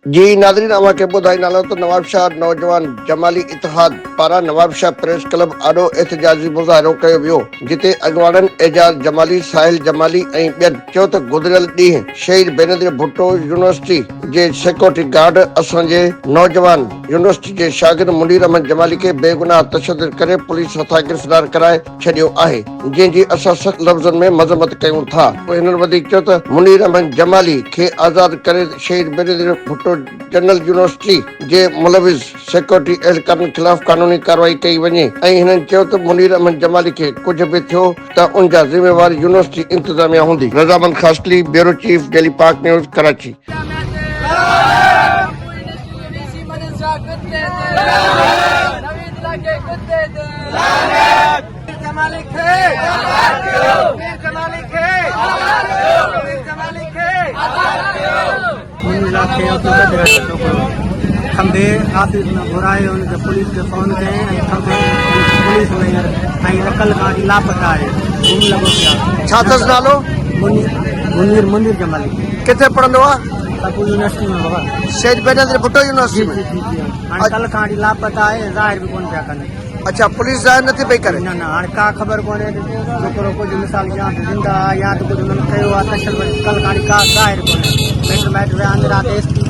जी नाज़रीन, अवांखे ॿुधाए नालो त नवाब शाह नौजवान जमाली इतिहाद पारां नवाब शाह प्रेस क्लब आॾो एहतजाजी मुज़ाहिरो कयो वियो, जिते अॻवाननि एजाज जमाली, साहिल जमाली ऐं ॿियनि चयो त गुज़िरियल ॾींहुं शहीद बेनज़ीर भुट्टो यूनिवर्सिटी जे सिक्योरिटी गार्ड असांजे नौजवान यूनिवर्सिटी जे शागिर्द मुनीर अहमद जमाली खे बेगुनाह तशद्दुद करे पुलिस हथां गिरफ़्तार कराए छॾियो आहे, जंहिंजी असां सख़्त लफ़्ज़नि में मज़म्मत कयूं था। हिननि वधीक चयो त मुनीर अहमद जमाली खे आज़ादु करे शहीद बेनज़ीर भुट्टो जनरल यूनिवर्सिटी जे मुलविज़ सिक्योरिटी एहलकारनि खिलाफ़ कानूनी कार्रवाई कई वञे ऐं हिननि चयो त मुनीर अहमद जमाली खे कुझु बि थियो त उन जा ज़िम्मेवार यूनिवर्सिटी इंतिज़ामिया हूंदी। रज़ामंद खासली, ब्यूरो चीफ, डेली पाक न्यूज़, कराची। खंबे ऑफिस में घुराए उनके पुलिस के फोन करें खंबे पुलिस में नकल गाड़ी लापता है घूम लगो क्या छात्रस नालो मुनीर जमाली किथे पढ़ंदो आहे? सबू यूनिवर्सिटी में बाबा शहीद बेनज़ीर भुट्टो यूनिवर्सिटी में। कल गाड़ी लापता है ज़ाहिर भी कोन पिया कनि। अच्छा, पुलिस ज़ाहिर नथी पई करे? न हाणे का ख़बर कोन्हे छोकिरो कुझु मिसाल या त ज़िंदा आहे या त कुझु हुननि कयो आहे तशद्दुद कल गाड़ी का ज़ाहिर कोन्हे मिट माइट विया आहिनि राति एसपी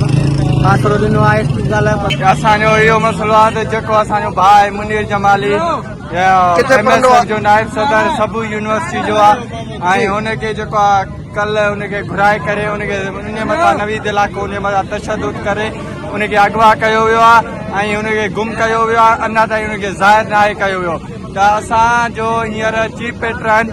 फ़ासिलो ॾिनो आहे एसपी ॻाल्हाए असांजो इहो मसइलो आहे त जेको असांजो भाउ आहे मुनीर जमाली जो नाइब सदर सबू यूनिवर्सिटी जो आहे ऐं हुनखे जेको आहे कल्ह हुनखे घुराए करे हुनखे उन मथां नवीद इलाइक़ो उन मथां तशद्दुद करे उनखे अगवा कयो वियो आहे ऐं हुनखे गुम कयो वियो आहे। अञा ताईं हुनखे ज़ाहिर नाहे कयो वियो त असांजो हींअर चीफ पेट्रन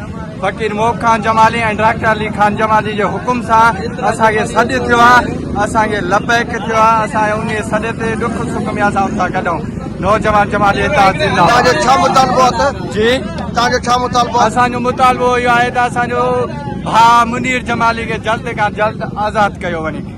फ़कीर मोह ख़ान जमाली ऐं डॉक्टर अली ख़ान जमाली जे हुकुम सां असांखे सॾु थियो आहे, असांखे लबैक थियो आहे। असां उन सॾ ते दुख सुख में असां था गॾूं। नौजवान जमाली तव्हांजो छा मुतालबो आहे? जी, तव्हांजो छा मुतालबो आहे? असांजो मुतालबो इहो आहे त असांजो भाउ मुनीर जमाली खे जल्द खां जल्द आज़ादु कयो वञे।